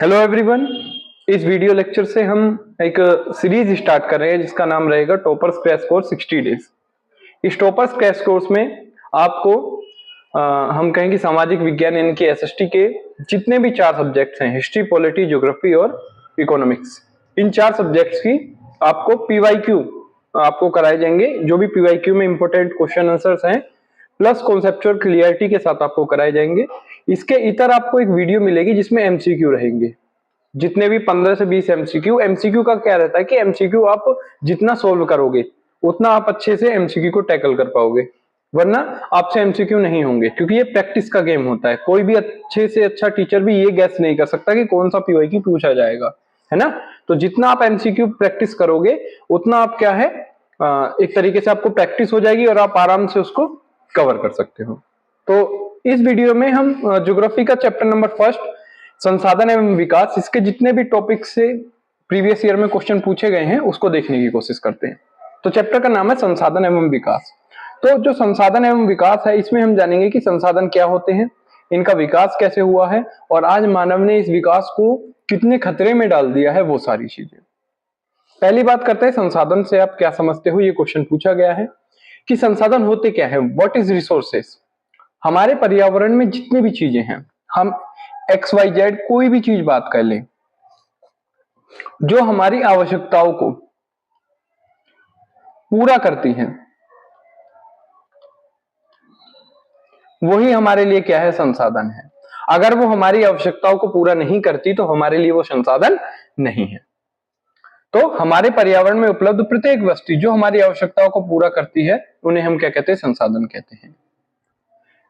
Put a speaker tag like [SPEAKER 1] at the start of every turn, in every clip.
[SPEAKER 1] Hello everyone. इस video lecture से हम एक सीरीज स्टार्ट कर रहे हैं जिसका नाम रहेगा टॉपर्स क्रैश कोर्स 60 डेज। इस टॉपर्स क्रैश कोर्स में आपको हम कहेंगे सामाजिक विज्ञान यानी कि एसएसटी के जितने भी 4 सब्जेक्ट्स हैं, हिस्ट्री, पॉलिटी, ज्योग्राफी और इकोनॉमिक्स, इन 4 सब्जेक्ट्स की आपको पीवाईक्यू आपको कराए जाएंगे। जो भी पीवाईक्यू में इंपॉर्टेंट क्वेश्चन आंसर्स हैं प्लस कॉन्सेप्चुअल क्लियरिटी के साथ आपको कराए जाएंगे। इसके इतर आपको एक वीडियो मिलेगी जिसमें एमसीक्यू रहेंगे, जितने भी 15 से 20 एमसीक्यू। एमसीक्यू का क्या रहता है कि एमसीक्यू आप जितना सोल्व करोगे उतना आप अच्छे से एमसीक्यू को टैकल कर पाओगे, वरना आपसे एमसीक्यू नहीं होंगे, क्योंकि ये प्रैक्टिस का गेम होता है। कोई भी अच्छे से अच्छा टीचर भी ये गैस नहीं कर सकता कि कौन सा पीवाईक्यू पूछा जाएगा, है ना। तो जितना आप एमसीक्यू प्रैक्टिस करोगे उतना आप क्या है एक तरीके से आपको प्रैक्टिस हो जाएगी और आप आराम से उसको कवर कर सकते हो। तो इस वीडियो में हम ज्योग्राफी का चैप्टर नंबर 1 संसाधन एवं विकास, इसके जितने भी टॉपिक से प्रीवियस ईयर में क्वेश्चन पूछे गए हैं उसको देखने की कोशिश करते हैं। तो चैप्टर का नाम है संसाधन एवं विकास। तो जो संसाधन एवं विकास है इसमें हम जानेंगे कि संसाधन क्या होते हैं, इनका विकास कैसे हुआ है और आज मानव ने इस विकास को कितने खतरे में डाल दिया है, वो सारी चीजें। पहली बात करते हैं संसाधन से आप क्या समझते हो। ये क्वेश्चन पूछा गया है कि संसाधन होते क्या है, व्हाट इज रिसोर्सेस। हमारे पर्यावरण में जितनी भी चीजें हैं, हम XYZ कोई भी चीज बात कर लें, जो हमारी आवश्यकताओं को पूरा करती हैं, वही हमारे लिए क्या है, संसाधन है। अगर वो हमारी आवश्यकताओं को पूरा नहीं करती तो हमारे लिए वो संसाधन नहीं है। तो हमारे पर्यावरण में उपलब्ध प्रत्येक वस्तु जो हमारी आवश्यकताओं को पूरा करती है उन्हें हम क्या कहते हैं, संसाधन कहते हैं।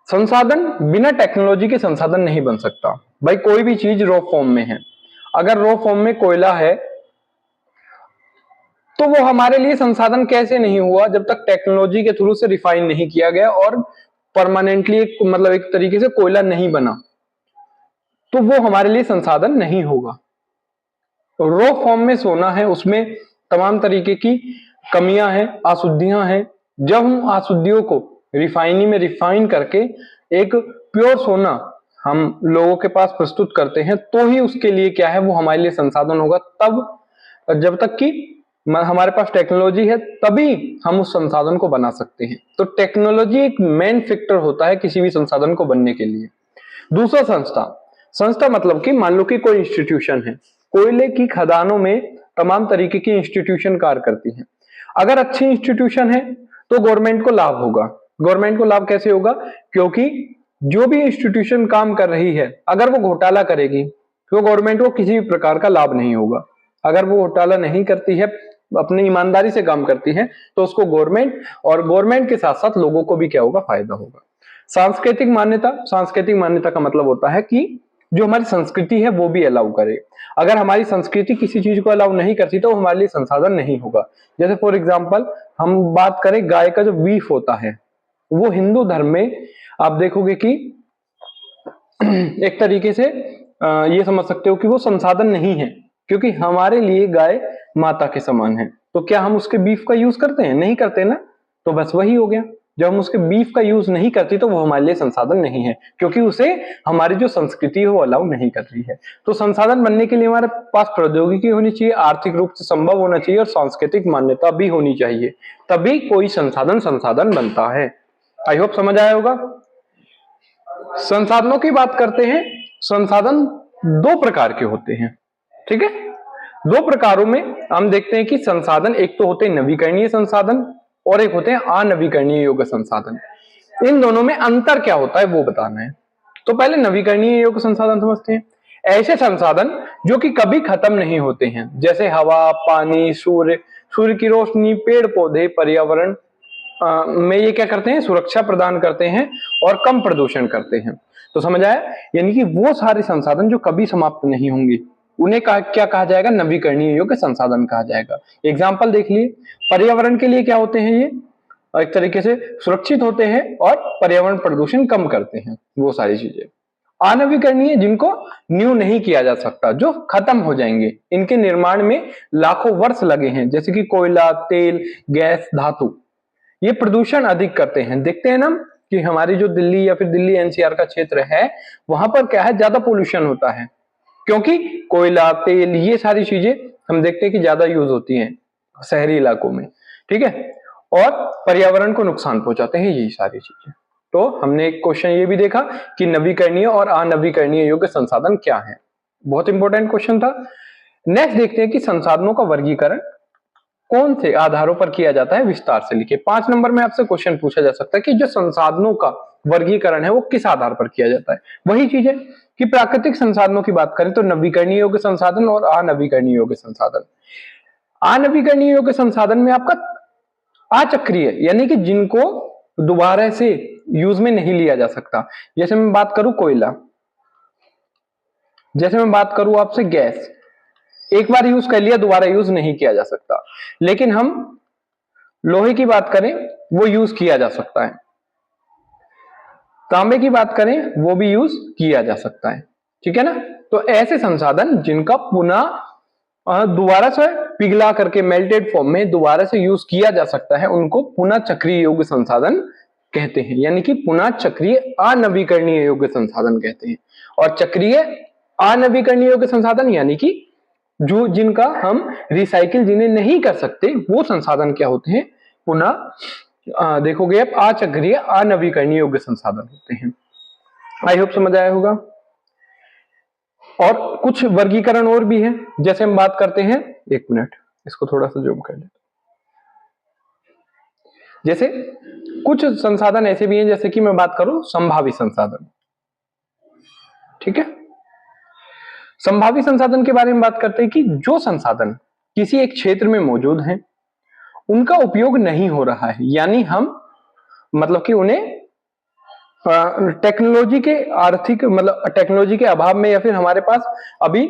[SPEAKER 1] संसाधन बिना टेक्नोलॉजी के संसाधन नहीं बन सकता। भाई कोई भी चीज रॉ फॉर्म में है, अगर रॉ फॉर्म में कोयला है तो वो हमारे लिए संसाधन कैसे नहीं हुआ, जब तक टेक्नोलॉजी के थ्रू से रिफाइन नहीं किया गया और परमानेंटली एक तरीके से कोयला नहीं बना, तो वो हमारे लिए संसाधन नहीं होगा। रॉ फॉर्म में सोना है, उसमें तमाम तरीके की कमियां हैं, अशुद्धियां हैं। जब हम अशुद्धियों को रिफाइनी में रिफाइन करके एक प्योर सोना हम लोगों के पास प्रस्तुत करते हैं तो ही उसके लिए क्या है, वो हमारे लिए संसाधन होगा। तब जब तक कि हमारे पास टेक्नोलॉजी है तभी हम उस संसाधन को बना सकते हैं। तो टेक्नोलॉजी एक मेन फैक्टर होता है किसी भी संसाधन को बनने के लिए। दूसरा संस्था मतलब कि मान लो कि कोई इंस्टीट्यूशन है, कोयले की खदानों में तमाम तरीके की इंस्टीट्यूशन कार्य करती हैं। अगर अच्छी इंस्टीट्यूशन है तो गवर्नमेंट को लाभ होगा। गवर्नमेंट को लाभ कैसे होगा, क्योंकि जो भी इंस्टीट्यूशन काम कर रही है अगर वो घोटाला करेगी तो गवर्नमेंट को किसी भी प्रकार का लाभ नहीं होगा। अगर वो घोटाला नहीं करती है, अपनी ईमानदारी से काम करती है, तो उसको गवर्नमेंट और गवर्नमेंट के साथ साथ लोगों को भी क्या होगा, फायदा होगा। सांस्कृतिक मान्यता का मतलब होता है कि जो हमारी संस्कृति है वो भी अलाउ करे। अगर हमारी संस्कृति किसी चीज को अलाउ नहीं करती तो हमारे लिए संसाधन नहीं होगा। जैसे फॉर एग्जांपल हम बात करें गाय का जो बीफ होता है, वो हिंदू धर्म में आप देखोगे कि एक तरीके से ये समझ सकते हो कि वो संसाधन नहीं है, क्योंकि हमारे लिए गाय माता के समान है। तो क्या हम उसके बीफ का यूज करते हैं? नहीं करते ना। तो बस वही हो गया, जब हम उसके बीफ का यूज नहीं करते तो वो हमारे लिए संसाधन नहीं है, क्योंकि उसे हमारी जो संस्कृति है वो अलाउ नहीं कर रही है। तो संसाधन बनने के लिए हमारे पास प्रौद्योगिकी होनी चाहिए, आर्थिक रूप से संभव होना चाहिए और सांस्कृतिक मान्यता भी होनी चाहिए, तभी कोई संसाधन बनता है। आई होप समझ आया होगा। संसाधनों की बात करते हैं। संसाधन 2 प्रकार के होते हैं, ठीक है। 2 प्रकारों में हम देखते हैं कि संसाधन, एक तो होते हैं नवीकरणीय संसाधन और एक होते हैं अनवीकरणीय योग्य संसाधन। इन दोनों में अंतर क्या होता है वो बताना है। तो पहले नवीकरणीय योग्य संसाधन समझते हैं। ऐसे संसाधन जो कि कभी खत्म नहीं होते हैं, जैसे हवा, पानी, सूर्य की रोशनी, पेड़ पौधे, पर्यावरण में ये क्या करते हैं, सुरक्षा प्रदान करते हैं और कम प्रदूषण करते हैं। तो समझ आया, यानी कि वो सारे संसाधन जो कभी समाप्त नहीं होंगे उन्हें क्या कहा जाएगा, नवीकरणीय योग्य संसाधन कहा जाएगा। एग्जाम्पल देख लिए, पर्यावरण के लिए क्या होते हैं, ये एक तरीके से सुरक्षित होते हैं और पर्यावरण प्रदूषण कम करते हैं, वो सारी चीजें। अनवीकरणीय, जिनको न्यू नहीं किया जा सकता, जो खत्म हो जाएंगे, इनके निर्माण में लाखों वर्ष लगे हैं, जैसे कि कोयला, तेल, गैस, धातु, ये प्रदूषण अधिक करते हैं। देखते हैं ना कि हमारी जो दिल्ली या फिर दिल्ली NCR का क्षेत्र है, वहां पर क्या है, ज्यादा पोल्यूशन होता है। क्योंकि कोयला, तेल, ये सारी चीजें हम देखते हैं कि ज्यादा यूज होती हैं शहरी इलाकों में, ठीक है, और पर्यावरण को नुकसान पहुंचाते हैं यही सारी चीजें। तो हमने एक क्वेश्चन ये भी देखा कि नवीकरणीय और अनवीकरणीय योग्य संसाधन क्या है, बहुत इंपॉर्टेंट क्वेश्चन था। नेक्स्ट देखते हैं कि संसाधनों का वर्गीकरण कौन से आधारों पर किया जाता है, विस्तार से लिखिए। 5 नंबर में आपसे क्वेश्चन पूछा जा सकता है कि जो संसाधनों का वर्गीकरण है वो किस आधार पर किया जाता है। वही चीज है कि प्राकृतिक संसाधनों की बात करें तो नवीकरणीय योग्य संसाधन और अनवीकरणीय योग्य संसाधन। अनवीकरणीय योग्य संसाधन में आपका अचक्रीय, यानी कि जिनको दोबारा से यूज में नहीं लिया जा सकता। जैसे मैं बात करूं कोयला, जैसे मैं बात करूं आपसे गैस, एक बार यूज कर लिया दोबारा यूज नहीं किया जा सकता। लेकिन हम लोहे की बात करें वो यूज किया जा सकता है, तांबे की बात करें वो भी यूज किया जा सकता है, ठीक है ना। तो ऐसे संसाधन जिनका पुनः दोबारा से पिघला करके मेल्टेड फॉर्म में दोबारा से यूज किया जा सकता है उनको पुनः चक्रीय योग्य संसाधन कहते हैं, यानी कि पुनः चक्रीय अनवीकरणीय योग्य संसाधन कहते हैं। और चक्रीय अनवीकरणीय योग्य संसाधन यानी कि जो जिनका हम रिसाइकिल जिन्हें नहीं कर सकते वो संसाधन क्या होते हैं, पुनः देखोगे आप अचक्रीय अनवीकरणीय योग्य संसाधन होते हैं। आई होप समझ आया होगा। और कुछ वर्गीकरण और भी है, जैसे हम बात करते हैं, एक मिनट इसको थोड़ा सा जूम कर लेते। जैसे कुछ संसाधन ऐसे भी हैं, जैसे कि मैं बात करूं संभावी संसाधन, ठीक है। संभावी संसाधन के बारे में बात करते हैं कि जो संसाधन किसी एक क्षेत्र में मौजूद हैं उनका उपयोग नहीं हो रहा है, यानी हम मतलब कि उन्हें टेक्नोलॉजी के आर्थिक मतलब टेक्नोलॉजी के अभाव में या फिर हमारे पास अभी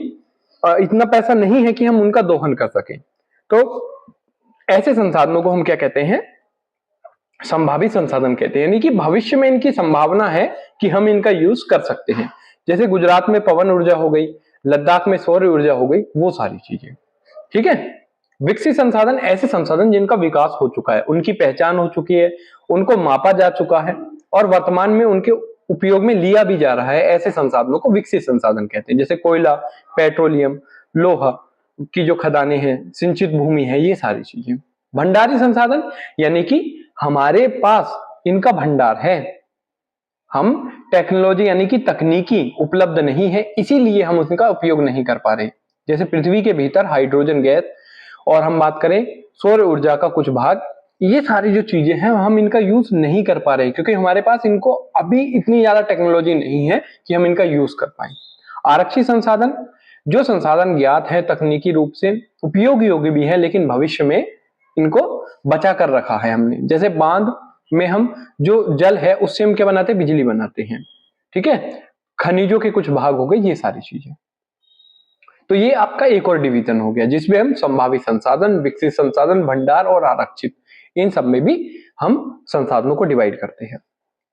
[SPEAKER 1] इतना पैसा नहीं है कि हम उनका दोहन कर सकें, तो ऐसे संसाधनों को हम क्या कहते हैं, संभावी संसाधन कहते हैं। यानी कि भविष्य में इनकी संभावना है कि हम इनका यूज कर सकते हैं। जैसे गुजरात में पवन ऊर्जा हो गई, लद्दाख में सौर ऊर्जा हो गई, वो सारी चीजें, ठीक है। विकसित संसाधन ऐसे संसाधन जिनका विकास हो चुका है, उनकी पहचान हो चुकी है, उनको मापा जा चुका है और वर्तमान में उनके उपयोग में लिया भी जा रहा है, ऐसे संसाधनों को विकसित संसाधन कहते हैं। जैसे कोयला, पेट्रोलियम, लोहा की जो खदानें हैं, सिंचित भूमि है, ये सारी चीजें। भंडारी संसाधन यानी कि हमारे पास इनका भंडार है, हम टेक्नोलॉजी यानी कि तकनीकी उपलब्ध नहीं है इसीलिए हम उनका उपयोग नहीं कर पा रहे। जैसे पृथ्वी के भीतर हाइड्रोजन गैस, और हम बात करें सौर ऊर्जा का कुछ भाग, ये सारी जो चीजें हैं हम इनका यूज नहीं कर पा रहे क्योंकि हमारे पास इनको अभी इतनी ज्यादा टेक्नोलॉजी नहीं है कि हम इनका यूज कर पाए। आरक्षित संसाधन, जो संसाधन ज्ञात है, तकनीकी रूप से उपयोगी योग्य भी है, लेकिन भविष्य में इनको बचा कर रखा है हमने। जैसे बांध में हम जो जल है उससे हम क्या बनाते हैं, बिजली बनाते हैं, ठीक है। खनिजों के कुछ भाग हो गए, ये सारी चीजें। तो ये आपका एक और डिवीजन हो गया जिसमें हम संभावी संसाधन, विकसित संसाधन, भंडार और आरक्षित, इन सब में भी हम संसाधनों को डिवाइड करते हैं।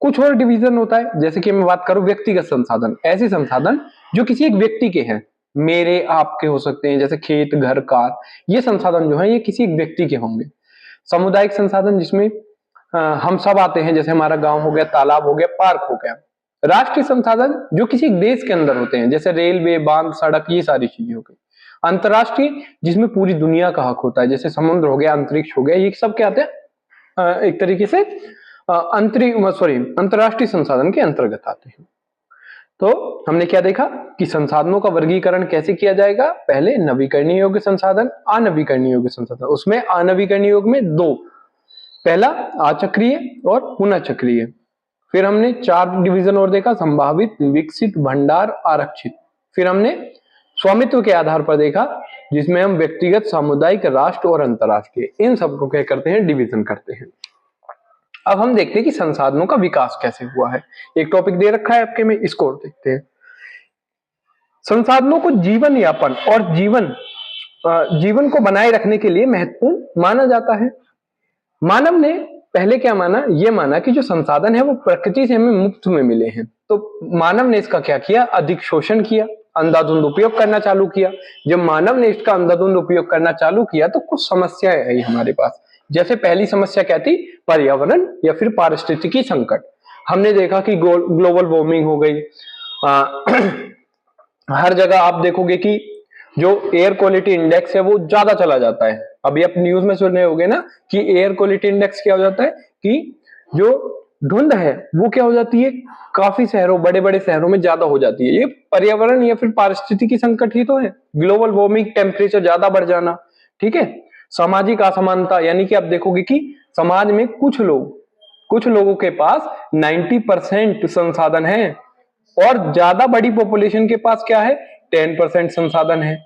[SPEAKER 1] कुछ और डिवीजन होता है, जैसे कि मैं बात करूं व्यक्तिगत संसाधन, ऐसे संसाधन जो किसी एक व्यक्ति के हैं, मेरे आपके हो सकते हैं, जैसे खेत, घर, कार, ये संसाधन जो है ये किसी एक व्यक्ति के होंगे। सामुदायिक संसाधन जिसमें हम सब आते हैं, जैसे हमारा गांव हो गया, तालाब हो गया, पार्क हो गया। राष्ट्रीय संसाधन जो किसी एक देश के अंदर होते हैं, जैसे रेलवे, बांध, सड़क, ये सारी चीजें हो गई। अंतरराष्ट्रीय जिसमें पूरी दुनिया का हक होता है, जैसे समुद्र हो गया, अंतरिक्ष हो गया, ये सब क्या आते हैं, एक तरीके से अंतरराष्ट्रीय संसाधन के अंतर्गत आते हैं। तो हमने क्या देखा कि संसाधनों का वर्गीकरण कैसे किया जाएगा, पहले नवीकरणीय योग्य संसाधन, अनवीकरणीय योग्य संसाधन। उसमें अनवीकरणीय योग्य में दो, पहला अचक्रीय और पुनः चक्रीय। फिर हमने 4 डिवीजन और देखा, संभावित, विकसित, भंडार, आरक्षित। फिर हमने स्वामित्व के आधार पर देखा जिसमें हम व्यक्तिगत, सामुदायिक, राष्ट्र और अंतरराष्ट्रीय, इन सबको क्या करते हैं, डिवीजन करते हैं। अब हम देखते हैं कि संसाधनों का विकास कैसे हुआ है। एक टॉपिक दे रखा है आपके में, इसको और देखते हैं। संसाधनों को जीवन यापन और जीवन को बनाए रखने के लिए महत्वपूर्ण माना जाता है। मानव ने पहले क्या माना, ये माना कि जो संसाधन है वो प्रकृति से हमें मुफ्त में मिले हैं, तो मानव ने इसका क्या किया, अधिक शोषण किया, अंधाधुंध उपयोग करना चालू किया। जब मानव ने इसका अंधाधुंध उपयोग करना चालू किया तो कुछ समस्याएं आई हमारे पास। जैसे पहली समस्या क्या थी, पर्यावरण या फिर पारिस्थितिकी संकट। हमने देखा कि ग्लोबल वार्मिंग हो गई, हर जगह आप देखोगे कि जो एयर क्वालिटी इंडेक्स है वो ज्यादा चला जाता है। अभी आप न्यूज में सुन रहे होगे ना कि एयर क्वालिटी इंडेक्स क्या हो जाता है कि जो धुंध है वो क्या हो जाती है, काफी शहरों, बड़े बड़े शहरों में ज्यादा हो जाती है। ये पर्यावरण या फिर पारिस्थितिकी संकट ही तो है, ग्लोबल वार्मिंग, टेम्परेचर ज्यादा बढ़ जाना। ठीक है। सामाजिक असमानता, यानी कि आप देखोगे कि समाज में कुछ लोगों के पास 90% संसाधन है और ज्यादा बड़ी पॉपुलेशन के पास क्या है, 10% संसाधन है।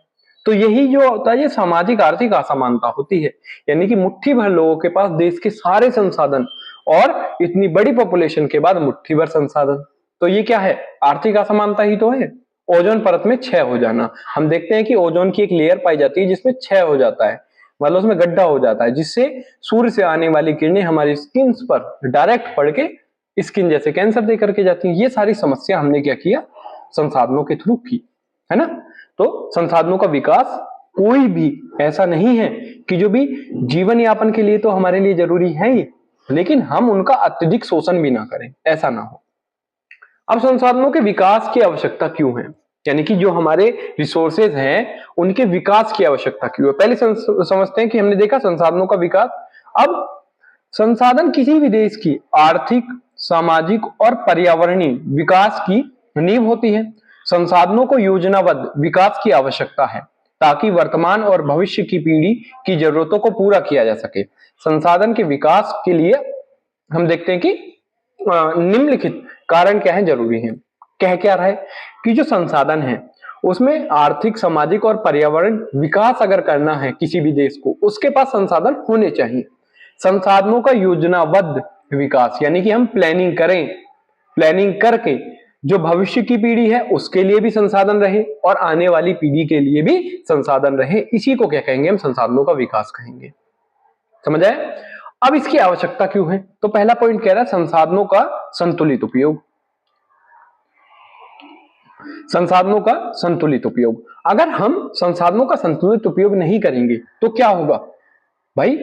[SPEAKER 1] तो यही जो होता है, ये सामाजिक आर्थिक असमानता होती है। यानी कि मुट्ठी भर लोगों के पास देश के सारे संसाधन और इतनी बड़ी पॉपुलेशन के बाद मुट्ठी भर संसाधन, तो ये क्या है, आर्थिक असमानता ही तो है। ओजोन परत में क्षय हो जाना, हम देखते हैं कि ओजोन की एक लेयर पाई जाती है जिसमें क्षय हो जाता है, मतलब उसमें गड्ढा हो जाता है, जिससे सूर्य से आने वाली किरणें हमारी स्किन पर डायरेक्ट पड़ के स्किन जैसे कैंसर दे करके जाती है। ये सारी समस्या हमने क्या किया, संसाधनों के थ्रू की, है ना। तो संसाधनों का विकास कोई भी ऐसा नहीं है कि जो भी जीवन यापन के लिए तो हमारे लिए जरूरी है ही, लेकिन हम उनका अत्यधिक शोषण भी ना करें, ऐसा ना हो। अब संसाधनों के विकास की आवश्यकता क्यों है, यानी कि जो हमारे रिसोर्सेज हैं उनके विकास की आवश्यकता क्यों है, पहले समझते हैं कि हमने देखा संसाधनों का विकास। अब संसाधन किसी भी देश की आर्थिक, सामाजिक और पर्यावरणीय विकास की नींव होती है। संसाधनों को योजनाबद्ध विकास की आवश्यकता है ताकि वर्तमान और भविष्य की पीढ़ी की जरूरतों को पूरा किया जा सके। संसाधन के विकास के लिए हम देखते हैं कि निम्नलिखित कारण क्या है, जरूरी है। कह क्या रहा है कि जो संसाधन है उसमें आर्थिक, सामाजिक और पर्यावरण विकास अगर करना है किसी भी देश को, उसके पास संसाधन होने चाहिए। संसाधनों का योजनाबद्ध विकास, यानी कि हम प्लानिंग करें, प्लानिंग करके जो भविष्य की पीढ़ी है उसके लिए भी संसाधन रहे और आने वाली पीढ़ी के लिए भी संसाधन रहे, इसी को क्या कहेंगे, हम संसाधनों का विकास कहेंगे। समझ आए। अब इसकी आवश्यकता क्यों है, तो पहला पॉइंट कह रहा है संसाधनों का संतुलित उपयोग। संसाधनों का संतुलित उपयोग, अगर हम संसाधनों का संतुलित उपयोग नहीं करेंगे तो क्या होगा भाई,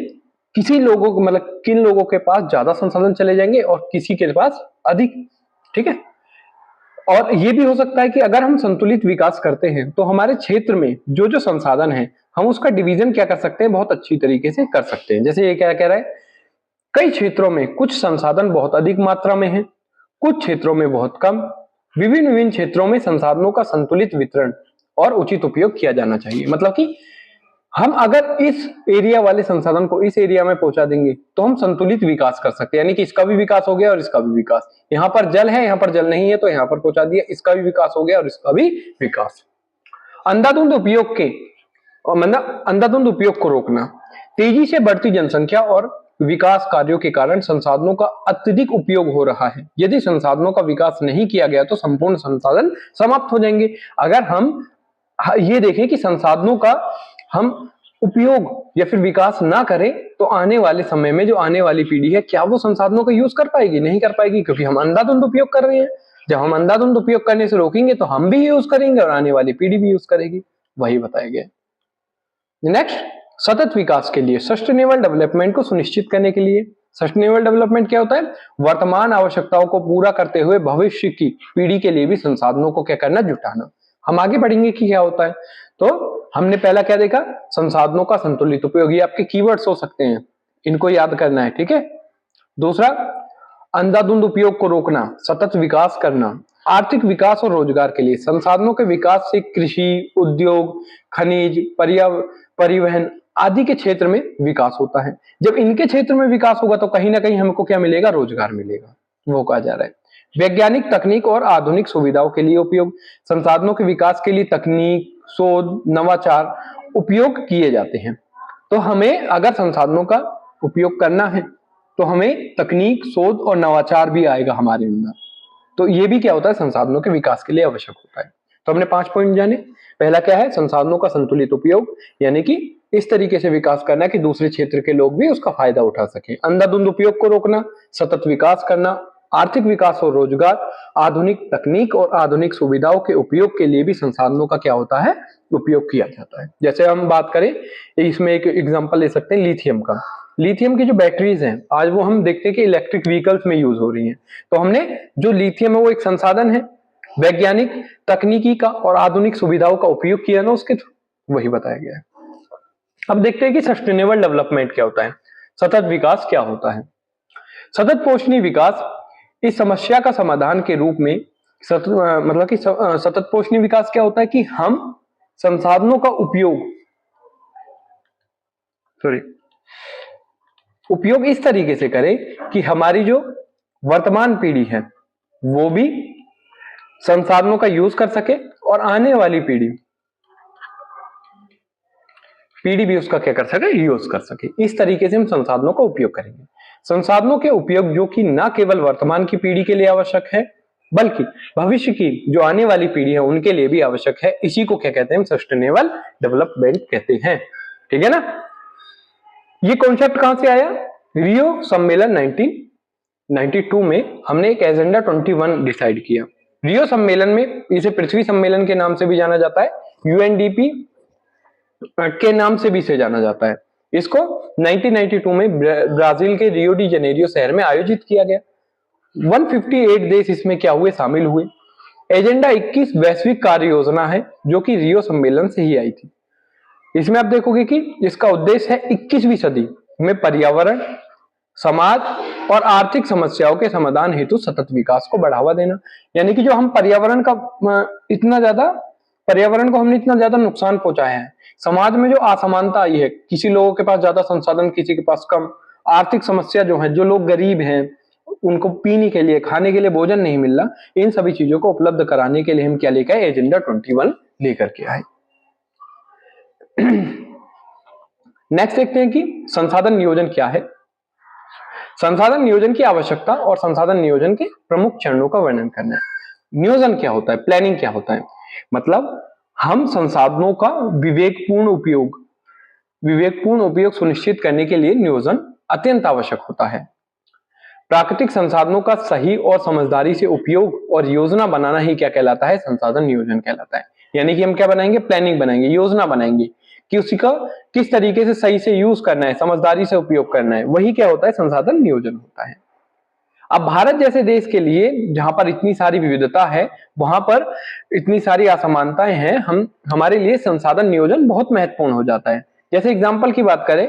[SPEAKER 1] किसी लोगों को, मतलब किन लोगों के पास ज्यादा संसाधन चले जाएंगे और किसी के पास अधिक। ठीक है। और ये भी हो सकता है कि अगर हम संतुलित विकास करते हैं तो हमारे क्षेत्र में जो जो संसाधन है हम उसका डिवीजन क्या कर सकते हैं, बहुत अच्छी तरीके से कर सकते हैं। जैसे ये क्या कह रहा है, कई क्षेत्रों में कुछ संसाधन बहुत अधिक मात्रा में है, कुछ क्षेत्रों में बहुत कम। विभिन्न विभिन्न क्षेत्रों में संसाधनों का संतुलित वितरण और उचित उपयोग किया जाना चाहिए। मतलब कि हम अगर इस एरिया वाले संसाधन को इस एरिया में पहुंचा देंगे तो हम संतुलित विकास कर सकते हैं, यानी कि इसका भी विकास हो गया और इसका भी विकास। यहाँ पर जल है, यहाँ पर जल नहीं है, तो यहाँ पर पहुंचा दिया, इसका भी विकास हो गया और इसका भी विकास। अंधाधुंध उपयोग के, मतलब अंधाधुंध उपयोग को रोकना। तेजी से बढ़ती जनसंख्या और विकास कार्यों के कारण संसाधनों का अत्यधिक उपयोग हो रहा है। यदि संसाधनों का विकास नहीं किया गया तो संपूर्ण संसाधन समाप्त हो जाएंगे। अगर हम ये देखें कि संसाधनों का हम उपयोग या फिर विकास ना करें तो आने वाले समय में जो आने वाली पीढ़ी है, क्या वो संसाधनों का यूज कर पाएगी, नहीं कर पाएगी, क्योंकि हम अंधाधुंध उपयोग कर रहे हैं। जब हम अंधाधुंध उपयोग करने से रोकेंगे तो हम भी यूज करेंगे और आने वाली पीढ़ी भी यूज करेगी, वही बताया गया। नेक्स्ट, सतत विकास के लिए, सस्टेनेबल डेवलपमेंट को सुनिश्चित करने के लिए। सस्टेनेबल डेवलपमेंट क्या होता है, वर्तमान आवश्यकताओं को पूरा करते हुए भविष्य की पीढ़ी के लिए भी संसाधनों को क्या करना, जुटाना। हम आगे बढ़ेंगे कि क्या होता है। तो हमने पहला क्या देखा, संसाधनों का संतुलित उपयोग, ये आपके कीवर्ड्स हो सकते हैं, इनको याद करना है। ठीक है। दूसरा, अंधाधुंध उपयोग को रोकना, सतत विकास करना। आर्थिक विकास और रोजगार के लिए संसाधनों के विकास से कृषि, उद्योग, खनिज, परिवहन आदि के क्षेत्र में विकास होता है। जब इनके क्षेत्र में विकास होगा तो कहीं ना कहीं हमको क्या मिलेगा, रोजगार मिलेगा, वो कहा जा रहा है। वैज्ञानिक तकनीक और आधुनिक सुविधाओं के लिए उपयोग, संसाधनों के विकास के लिए तकनीक, शोध, नवाचार उपयोग किए जाते हैं। तो हमें अगर संसाधनों का उपयोग करना है तो हमें तकनीक, शोध और नवाचार भी आएगा हमारे अंदर। तो ये भी क्या होता है, संसाधनों के विकास के लिए आवश्यक होता है। तो हमने 5 पॉइंट जाने। पहला क्या है, संसाधनों का संतुलित उपयोग, यानी कि इस तरीके से विकास करना कि दूसरे क्षेत्र के लोग भी उसका फायदा उठा सकें। अंधाधुंध उपयोग को रोकना, सतत विकास करना, आर्थिक विकास और रोजगार, आधुनिक तकनीक और आधुनिक सुविधाओं के उपयोग के लिए भी संसाधनों का क्या होता है, उपयोग किया जाता है। जैसे हम बात करें, इसमें एक एग्जांपल ले सकते हैं लिथियम का। लिथियम की जो बैटरीज हैं आज वो हम देखते हैं कि इलेक्ट्रिक व्हीकल्स में यूज हो रही हैं। तो हमने जो लिथियम है वो एक संसाधन है वैज्ञानिक तकनीकी का और आधुनिक सुविधाओं का उपयोग किया ना उसके थ्रू, वही बताया गया है। अब देखते हैं कि सस्टेनेबल डेवलपमेंट क्या होता है, सतत विकास क्या होता है। सतत पोषणीय विकास इस समस्या का समाधान के रूप में मतलब कि सतत पोषणीय विकास क्या होता है कि हम संसाधनों का उपयोग इस तरीके से करें कि हमारी जो वर्तमान पीढ़ी है वो भी संसाधनों का यूज कर सके और आने वाली पीढ़ी भी उसका क्या कर सके, यूज कर सके। इस तरीके से हम संसाधनों का उपयोग करेंगे। संसाधनों के उपयोग जो कि न केवल वर्तमान की पीढ़ी के लिए आवश्यक है बल्कि भविष्य की जो आने वाली पीढ़ी है उनके लिए भी आवश्यक है। इसी को क्या कहते हैं, सस्टेनेबल डेवलपमेंट कहते हैं। ठीक है ना। ये कॉन्सेप्ट कहां से आया, रियो सम्मेलन 1992 में हमने एक एजेंडा 21 डिसाइड किया। रियो सम्मेलन में, इसे पृथ्वी सम्मेलन के नाम से भी जाना जाता है, यूएनडीपी के नाम से भी इसे जाना जाता है। इसको 1992 में ब्राजील के रियो डी जनेरियो शहर में आयोजित किया गया। 158 देश इसमें क्या हुए, शामिल हुए। एजेंडा 21 वैश्विक कार्य योजना है जो कि रियो सम्मेलन से ही आई थी। इसमें आप देखोगे कि इसका उद्देश्य है 21वीं सदी में पर्यावरण, समाज और आर्थिक समस्याओं के समाधान हेतु सतत विकास को बढ़ावा देना। यानी कि जो हम पर्यावरण को हमने इतना ज्यादा नुकसान पहुंचाया है, समाज में जो असमानता आई है, किसी लोगों के पास ज्यादा संसाधन, किसी के पास कम, आर्थिक समस्या जो है, जो लोग गरीब हैं उनको पीने के लिए, खाने के लिए भोजन नहीं मिल रहा, इन सभी चीजों को उपलब्ध कराने के लिए हम क्या लेकर आए, एजेंडा 21 लेकर के आए। नेक्स्ट देखते हैं कि संसाधन नियोजन क्या है। संसाधन नियोजन की आवश्यकता और संसाधन नियोजन के प्रमुख चरणों का वर्णन करना है। नियोजन क्या होता है, प्लानिंग क्या होता है, मतलब हम संसाधनों का विवेकपूर्ण उपयोग सुनिश्चित करने के लिए नियोजन अत्यंत आवश्यक होता है। प्राकृतिक संसाधनों का सही और समझदारी से उपयोग और योजना बनाना ही क्या कहलाता है, संसाधन नियोजन कहलाता है। यानी कि हम क्या बनाएंगे, प्लानिंग बनाएंगे, योजना बनाएंगे कि उसका किस तरीके से सही से यूज करना है, समझदारी से उपयोग करना है, वही क्या होता है, संसाधन नियोजन होता है। अब भारत जैसे देश के लिए जहां पर इतनी सारी विविधता है, वहां पर इतनी सारी असमानताएं हैं, हमारे लिए संसाधन नियोजन बहुत महत्वपूर्ण हो जाता है। जैसे एग्जाम्पल की बात करें,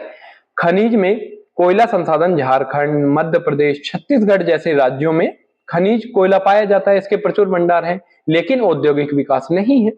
[SPEAKER 1] खनिज में कोयला संसाधन झारखंड, मध्य प्रदेश, छत्तीसगढ़ जैसे राज्यों में खनिज कोयला पाया जाता है, इसके प्रचुर भंडार है, लेकिन औद्योगिक विकास नहीं है।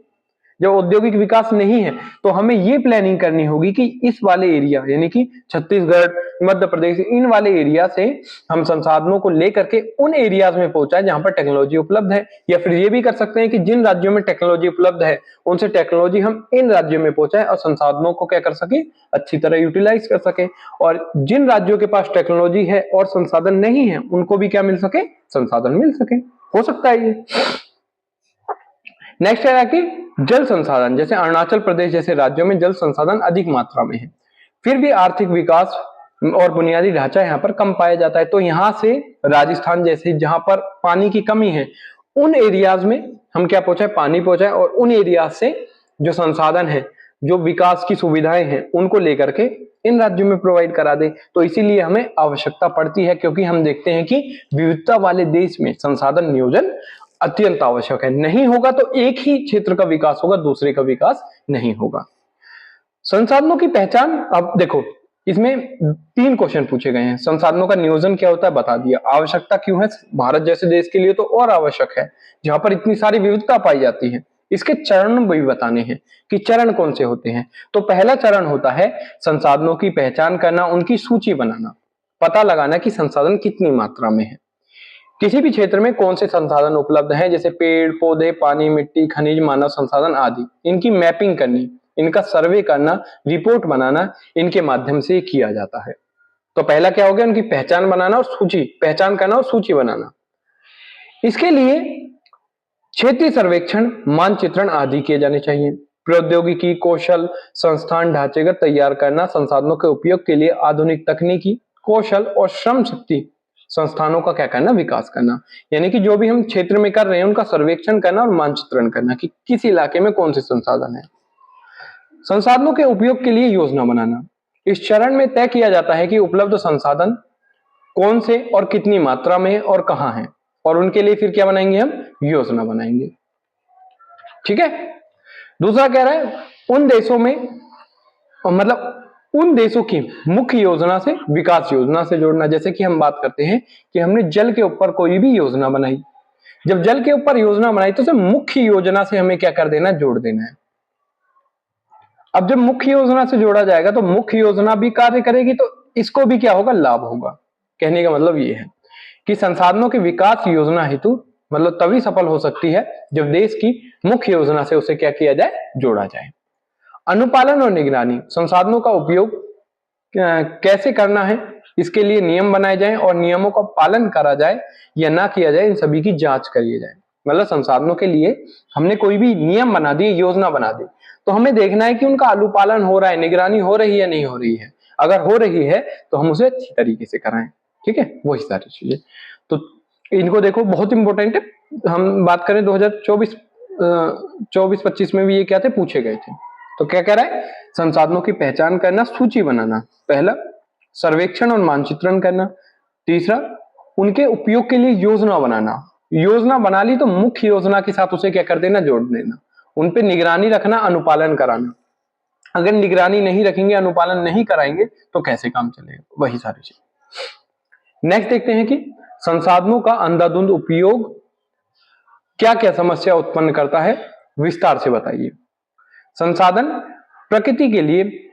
[SPEAKER 1] जब औद्योगिक विकास नहीं है तो हमें ये प्लानिंग करनी होगी कि इस वाले एरिया यानी कि छत्तीसगढ़, मध्य प्रदेश, इन वाले एरिया से हम संसाधनों को लेकर के उन एरियाज में पहुंचाए जहां पर टेक्नोलॉजी उपलब्ध है। या फिर ये भी कर सकते हैं कि जिन राज्यों में टेक्नोलॉजी उपलब्ध है उनसे टेक्नोलॉजी हम इन राज्यों में पहुंचाए और संसाधनों को क्या कर सके, अच्छी तरह यूटिलाइज कर सके। और जिन राज्यों के पास टेक्नोलॉजी है और संसाधन नहीं है उनको भी क्या मिल सके, संसाधन मिल सके। हो सकता है ये। नेक्स्ट है कि जल संसाधन, जैसे अरुणाचल प्रदेश जैसे राज्यों में जल संसाधन अधिक मात्रा में है, फिर भी आर्थिक विकास और बुनियादी ढांचा यहाँ पर कम पाया जाता है। तो यहाँ से राजस्थान जैसे जहां पर पानी की कमी है, उन एरियाज में हम क्या पहुंचाए, पानी पहुंचाए, और उन एरियाज से जो संसाधन है, जो विकास की सुविधाएं हैं, उनको लेकर के इन राज्यों में प्रोवाइड करा दे। तो इसीलिए हमें आवश्यकता पड़ती है, क्योंकि हम देखते हैं कि विविधता वाले देश में संसाधन नियोजन अत्यंत आवश्यक है। नहीं होगा तो एक ही क्षेत्र का विकास होगा, दूसरे का विकास नहीं होगा। संसाधनों की पहचान, अब देखो इसमें 3 क्वेश्चन पूछे गए हैं। संसाधनों का नियोजन क्या होता है बता दिया, आवश्यकता क्यों है, भारत जैसे देश के लिए तो और आवश्यक है जहां पर इतनी सारी विविधता पाई जाती है। इसके चरण भी बताने हैं कि चरण कौन से होते हैं। तो पहला चरण होता है संसाधनों की पहचान करना, उनकी सूची बनाना, पता लगाना कि संसाधन कितनी मात्रा में है, किसी भी क्षेत्र में कौन से संसाधन उपलब्ध हैं, जैसे पेड़ पौधे, पानी, मिट्टी, खनिज, मानव संसाधन आदि। इनकी मैपिंग करनी, इनका सर्वे करना, रिपोर्ट बनाना, इनके माध्यम से किया जाता है। तो पहला क्या हो गया, उनकी पहचान बनाना और सूची, पहचान करना और सूची बनाना। इसके लिए क्षेत्रीय सर्वेक्षण, मानचित्रण आदि किए जाने चाहिए। प्रौद्योगिकी, कौशल, संस्थान ढांचेगत तैयार करना, संसाधनों के उपयोग के लिए आधुनिक तकनीकी, कौशल और श्रम शक्ति संस्थानों का क्या करना, विकास करना। यानी कि जो भी हम क्षेत्र में कर रहे हैं उनका सर्वेक्षण करना और मानचित्रण करना कि किस इलाके में कौन से संसाधन है। संसाधनों के उपयोग के लिए योजना बनाना, इस चरण में तय किया जाता है कि उपलब्ध संसाधन कौन से और कितनी मात्रा में और कहां है, और उनके लिए फिर क्या बनाएंगे, हम योजना बनाएंगे। ठीक है। दूसरा कह रहा है उन देशों में, मतलब उन देशों की मुख्य योजना से विकास योजना से जोड़ना। जैसे कि हम बात करते हैं कि हमने जल के ऊपर कोई भी योजना बनाई, जब जल के ऊपर योजना बनाई तो उसे मुख्य योजना से हमें क्या कर देना, जोड़ देना है। अब जब मुख्य योजना से जोड़ा जाएगा तो मुख्य योजना भी कार्य करेगी, तो इसको भी क्या होगा, लाभ होगा। कहने का मतलब ये है कि संसाधनों की विकास योजना हेतु मतलब तभी सफल हो सकती है जब देश की मुख्य योजना से उसे क्या किया जाए, जोड़ा जाए। अनुपालन और निगरानी, संसाधनों का उपयोग कैसे करना है, इसके लिए नियम बनाए जाएं और नियमों का पालन करा जाए या ना किया जाए, इन सभी की जांच करी जाए। मतलब संसाधनों के लिए हमने कोई भी नियम बना दिए, योजना बना दी, तो हमें देखना है कि उनका अनुपालन हो रहा है, निगरानी हो रही है नहीं हो रही है। अगर हो रही है तो हम उसे अच्छी तरीके से कराएं। ठीक है, वही सारी चीजें। तो इनको देखो, बहुत इंपॉर्टेंट है। हम बात करें 2024-25 में भी ये क्या थे, पूछे गए थे। तो क्या कह रहा है, संसाधनों की पहचान करना, सूची बनाना, पहला सर्वेक्षण और मानचित्रण करना, तीसरा उनके उपयोग के लिए योजना बनाना। योजना बना ली तो मुख्य योजना के साथ उसे क्या कर देना, जोड़ देना। उन पे निगरानी रखना, अनुपालन कराना। अगर निगरानी नहीं रखेंगे, अनुपालन नहीं कराएंगे तो कैसे काम चलेगा, वही सारी चीज। नेक्स्ट देखते हैं कि संसाधनों का अंधाधुंध उपयोग क्या क्या समस्या उत्पन्न करता है, विस्तार से बताइए। संसाधन प्रकृति के लिए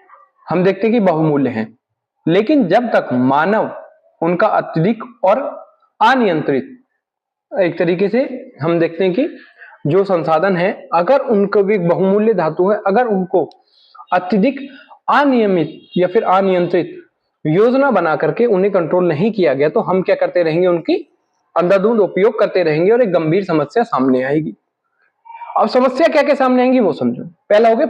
[SPEAKER 1] हम देखते हैं कि बहुमूल्य हैं, लेकिन जब तक मानव उनका अत्यधिक और अनियंत्रित, एक तरीके से हम देखते हैं कि जो संसाधन है, अगर उनको भी बहुमूल्य धातु है, अगर उनको अत्यधिक अनियमित या फिर अनियंत्रित योजना बना करके उन्हें कंट्रोल नहीं किया गया, तो हम क्या करते रहेंगे, उनकी अंधाधुंध उपयोग करते रहेंगे और एक गंभीर समस्या सामने आएगी। अब समस्या क्या क्या सामने आएंगी वो समझो। पहला हो गया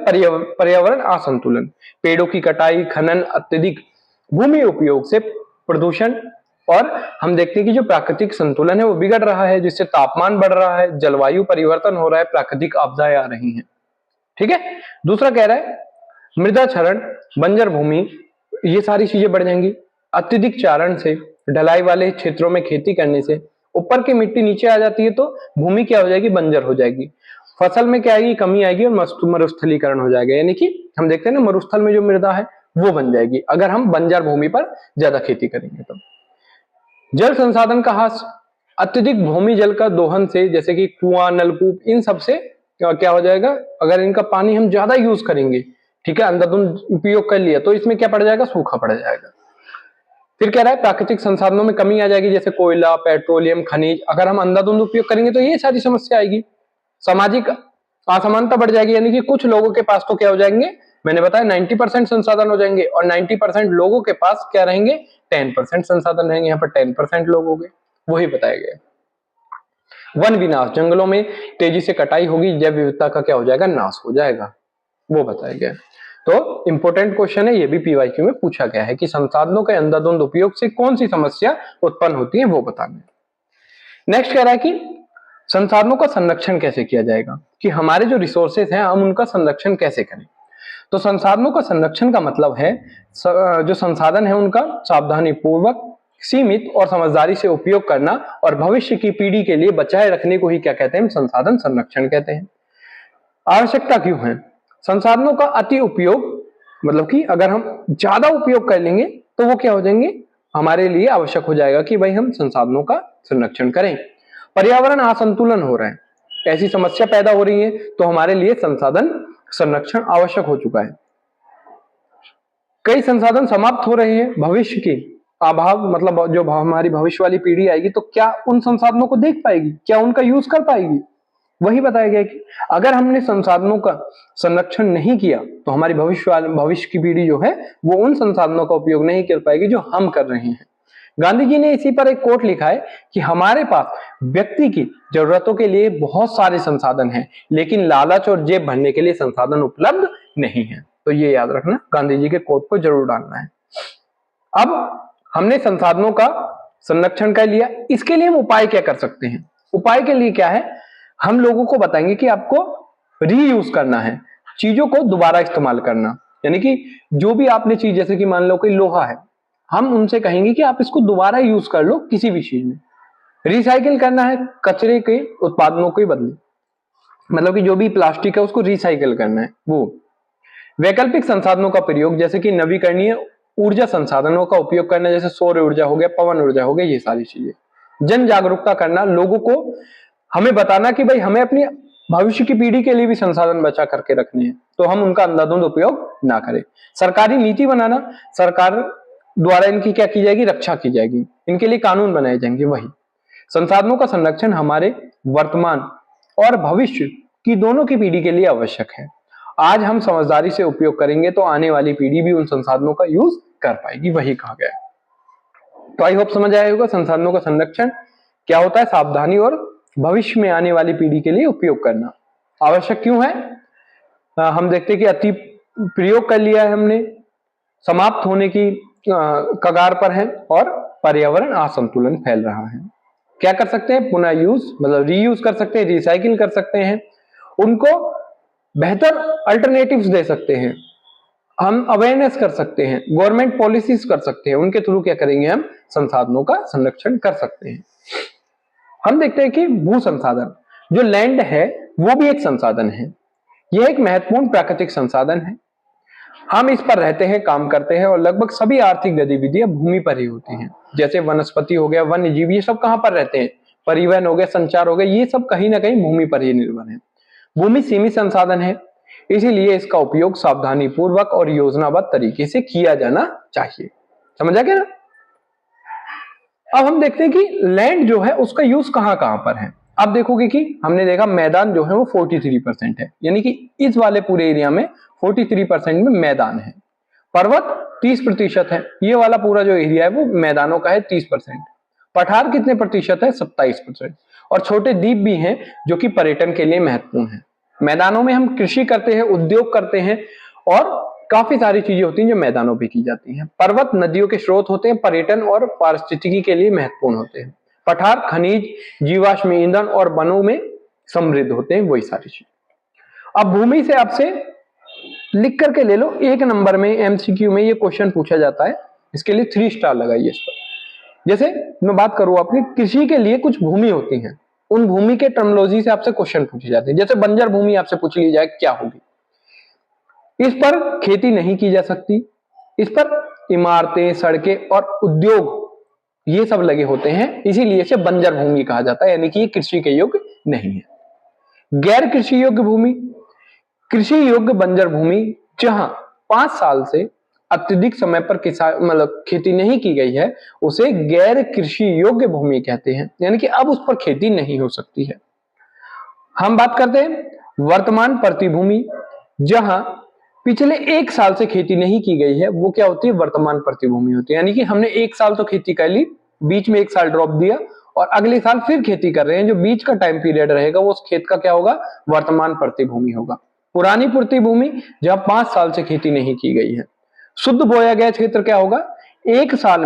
[SPEAKER 1] पर्यावरण असंतुलन, पेड़ों की कटाई, खनन, अत्यधिक भूमि उपयोग से प्रदूषण, और हम देखते हैं कि जो प्राकृतिक संतुलन है वो बिगड़ रहा है, जिससे तापमान बढ़ रहा है, जलवायु परिवर्तन हो रहा है, प्राकृतिक आपदाएं आ रही हैं। ठीक है। दूसरा कह रहा है मृदा क्षरण, बंजर भूमि, ये सारी चीजें बढ़ जाएंगी। अत्यधिक चारण से, ढलाई वाले क्षेत्रों में खेती करने से ऊपर की मिट्टी नीचे आ जाती है, तो भूमि क्या हो जाएगी, बंजर हो जाएगी। फसल में क्या आएगी, कमी आएगी और मरुस्थलीकरण हो जाएगा। यानी कि हम देखते हैं ना, मरुस्थल में जो मृदा है वो बन जाएगी अगर हम बंजर भूमि पर ज्यादा खेती करेंगे तो। जल संसाधन का ह्रास, अत्यधिक भूमि जल का दोहन से, जैसे कि कुआं, नलकूप, इन सब से क्या हो जाएगा, अगर इनका पानी हम ज्यादा यूज करेंगे, ठीक है, अंधाधुंध उपयोग कर लिया, तो इसमें क्या पड़ जाएगा, सूखा पड़ जाएगा। फिर कह रहा है प्राकृतिक संसाधनों में कमी आ जाएगी, जैसे कोयला, पेट्रोलियम, खनिज, अगर हम अंधाधुंध उपयोग करेंगे तो ये सारी समस्या आएगी। सामाजिक असमानता बढ़ जाएगी, यानी कि कुछ लोगों के पास तो क्या हो जाएंगे, मैंने बताया 90% संसाधन हो जाएंगे और 90% लोगों के पास क्या रहेंगे, 10% संसाधन रहेंगे। यहाँ पर 10% लोग हो गए, वही बताया गया। वन विनाश, जंगलों में तेजी से कटाई होगी, जैव विविधता का क्या हो जाएगा, नाश हो जाएगा, वो बताया गया। तो इंपॉर्टेंट क्वेश्चन है, ये भी पीवाईक्यू में पूछा गया है कि संसाधनों के अंधाधुंध उपयोग से कौन सी समस्या उत्पन्न होती है, वो बताना। नेक्स्ट कह रहा है कि संसाधनों का संरक्षण कैसे किया जाएगा, कि हमारे जो रिसोर्सेज हैं हम उनका संरक्षण कैसे करें। तो संसाधनों का संरक्षण का मतलब है जो संसाधन है उनका सावधानी पूर्वक, सीमित और समझदारी से उपयोग करना, और भविष्य की पीढ़ी के लिए बचाए रखने को ही क्या कहते हैं, संसाधन संरक्षण कहते हैं। आवश्यकता क्यों है, संसाधनों का अति उपयोग, मतलब कि अगर हम ज्यादा उपयोग कर लेंगे तो वो क्या हो जाएंगे, हमारे लिए आवश्यक हो जाएगा कि भाई हम संसाधनों का संरक्षण करें। पर्यावरण असंतुलन हो रहा है, ऐसी समस्या पैदा हो रही है, तो हमारे लिए संसाधन संरक्षण आवश्यक हो चुका है। कई संसाधन समाप्त हो रहे हैं, भविष्य की अभाव, मतलब जो हमारी भविष्य वाली पीढ़ी आएगी तो क्या उन संसाधनों को देख पाएगी, क्या उनका यूज कर पाएगी, वही बताया गया कि अगर हमने संसाधनों का संरक्षण नहीं किया तो हमारी भविष्य की पीढ़ी जो है वो उन संसाधनों का उपयोग नहीं कर पाएगी जो हम कर रहे हैं। गांधी जी ने इसी पर एक कोट लिखा है कि हमारे पास व्यक्ति की जरूरतों के लिए बहुत सारे संसाधन हैं, लेकिन लालच और जेब भरने के लिए संसाधन उपलब्ध नहीं है। तो ये याद रखना, गांधी जी के कोट को जरूर डालना है। अब हमने संसाधनों का संरक्षण कर लिया, इसके लिए हम उपाय क्या कर सकते हैं। उपाय के लिए क्या है, हम लोगों को बताएंगे कि आपको रीयूज करना है, चीजों को दोबारा इस्तेमाल करना। यानी कि जो भी आपने चीज, जैसे कि मान लो कोई लोहा है, हम उनसे कहेंगे कि आप इसको दोबारा यूज कर लो किसी भी चीज में। रिसाइकिल करना है, कचरे के उत्पादनों के बदले। मतलब कि जो भी प्लास्टिक है उसको रिसाइकल करना है वो। वैकल्पिक संसाधनों का प्रयोग, जैसे कि नवीकरणीय ऊर्जा संसाधनों का उपयोग करना, जैसे सौर ऊर्जा हो गया, पवन ऊर्जा हो गया, ये सारी चीजें। जन जागरूकता करना, लोगों को हमें बताना कि भाई हमें अपनी भविष्य की पीढ़ी के लिए भी संसाधन बचा करके रखने हैं, तो हम उनका अंधाधुंध उपयोग ना करें। सरकारी नीति बनाना, सरकार द्वारा इनकी क्या की जाएगी, रक्षा की जाएगी, इनके लिए कानून बनाए जाएंगे। वही संसाधनों का संरक्षण हमारे वर्तमान और भविष्य की दोनों की पीढ़ी के लिए आवश्यक है। आज हम समझदारी से उपयोग करेंगे तो आने वाली पीढ़ी भी उन संसाधनों का यूज कर पाएगी, वही कहा गया है। तो आई होप समझ आया होगा संसाधनों का संरक्षण क्या होता है, सावधानी और भविष्य में आने वाली पीढ़ी के लिए उपयोग करना आवश्यक क्यों है। हम देखते हैं कि अति प्रयोग कर लिया है हमने, समाप्त होने की कगार पर है और पर्यावरण असंतुलन फैल रहा है। क्या कर सकते हैं, पुनः यूज मतलब रीयूज कर सकते हैं, रिसाइकिल कर सकते हैं, उनको बेहतर अल्टरनेटिव्स दे सकते हैं, हम अवेयरनेस कर सकते हैं, गवर्नमेंट पॉलिसीज कर सकते हैं, उनके थ्रू क्या करेंगे, हम संसाधनों का संरक्षण कर सकते हैं। हम देखते हैं कि भू संसाधन, जो लैंड है वो भी एक संसाधन है, यह एक महत्वपूर्ण प्राकृतिक संसाधन है। हम इस पर रहते हैं, काम करते हैं और लगभग सभी आर्थिक गतिविधियां भूमि पर ही होती हैं। जैसे वनस्पति हो गया, वन्य जीव, ये सब कहां पर रहते हैं, परिवहन हो गया, संचार हो गया, ये सब कहीं ना कहीं भूमि पर ही निर्भर है। भूमि सीमित संसाधन है, इसीलिए इसका उपयोग सावधानी पूर्वक और योजनाबद्ध तरीके से किया जाना चाहिए। समझ आ गया ना। अब हम देखते हैं कि लैंड जो है उसका यूज कहां कहां पर है। आप देखोगे कि हमने देखा मैदान जो है वो 43% है, यानी कि इस वाले पूरे एरिया में 43% में मैदान है। पर्वत 30% है, ये वाला पूरा जो एरिया है वो मैदानों का है 30%। पठार कितने प्रतिशत है, 27%। और छोटे द्वीप भी हैं जो कि पर्यटन के लिए महत्वपूर्ण है। मैदानों में हम कृषि करते हैं, उद्योग करते हैं और काफी सारी चीजें होती हैं जो मैदानों पे की जाती हैं। पर्वत नदियों के स्रोत होते हैं, पर्यटन और पारिस्थितिकी के लिए महत्वपूर्ण होते हैं। पठार खनिज, जीवाश्म ईंधन और वनों में समृद्ध होते हैं, वही सारी चीज। अब भूमि से आपसे लिख करके ले लो, 1 नंबर में एमसीक्यू में ये क्वेश्चन पूछा जाता है, इसके लिए 3 स्टार लगाइए इस पर। जैसे मैं बात करूं आपकी, कृषि के लिए कुछ भूमि होती है, उन भूमि के टर्मिनोलॉजी से आपसे क्वेश्चन पूछे जाते हैं। जैसे बंजर भूमि आपसे पूछ ली जाए क्या होगी, इस पर खेती नहीं की जा सकती, इस पर इमारतें, सड़कें और उद्योग ये सब लगे होते हैं, इसीलिए इसे बंजर भूमि कहा जाता है, यानी कि ये कृषि के योग्य नहीं है। गैर कृषि योग्य भूमि, कृषि योग्य बंजर भूमि जहां 5 साल से अत्यधिक समय पर किसान मतलब खेती नहीं की गई है, उसे गैर कृषि योग्य भूमि कहते हैं, यानी कि अब उस पर खेती नहीं हो सकती है। हम बात करते हैं वर्तमान प्रतिभूमि, जहां पिछले 1 साल से खेती नहीं की गई है, वो क्या होती है, वर्तमान प्रतिभूमि होती है। यानी कि हमने 1 साल तो खेती कर ली, बीच में 1 साल ड्रॉप दिया और अगले साल फिर खेती कर रहे हैं, जो बीच का टाइम पीरियड रहेगा वो उस खेत का क्या होगा, वर्तमान प्रतिभूमि होगा। पुरानी प्रतिभूमि जहां 5 साल से खेती नहीं की गई है। शुद्ध बोया गया क्षेत्र क्या होगा, 1 साल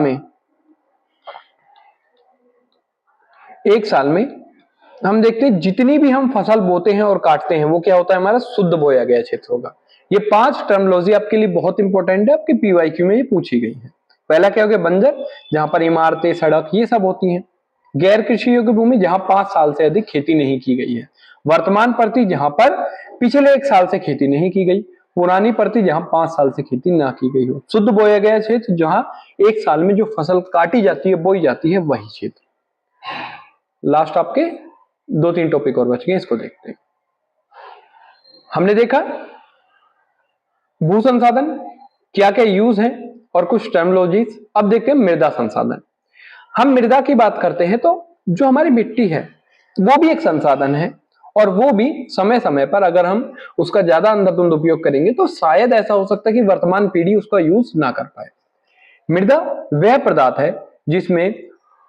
[SPEAKER 1] में हम देखते हैं जितनी भी हम फसल बोते हैं और काटते हैं वो क्या होता है, हमारा शुद्ध बोया गया क्षेत्र होगा। ये 5 टर्मिनोलॉजी आपके लिए बहुत इंपॉर्टेंट है, आपके पीवाईक्यू में ये पूछी गई है। पहला क्या हो गया, बंजर, जहां पर इमारतें, सड़क ये सब होती हैं। गैर कृषि योग्य भूमि, जहां 5 साल से अधिक खेती नहीं की गई है। वर्तमान प्रति, जहां पर पिछले 1 साल से खेती नहीं की गई। पुरानी प्रति, जहां 5 साल से खेती ना की गई हो। शुद्ध बोया गया क्षेत्र, जहां 1 साल में जो फसल काटी जाती है, बोई जाती है, वही क्षेत्र। लास्ट आपके 2-3 टॉपिक और बच गए, इसको देखते हैं। हमने देखा भू संसाधन क्या क्या यूज है और कुछ टर्मिनोलॉजीज। अब देखते हैं मृदा संसाधन। हम मृदा की बात करते हैं तो जो हमारी मिट्टी है वो भी एक संसाधन है, और वो भी समय समय पर अगर हम उसका ज्यादा अंधाधुंध उपयोग करेंगे तो शायद ऐसा हो सकता है कि वर्तमान पीढ़ी उसका यूज ना कर पाए। मृदा वह पदार्थ है जिसमें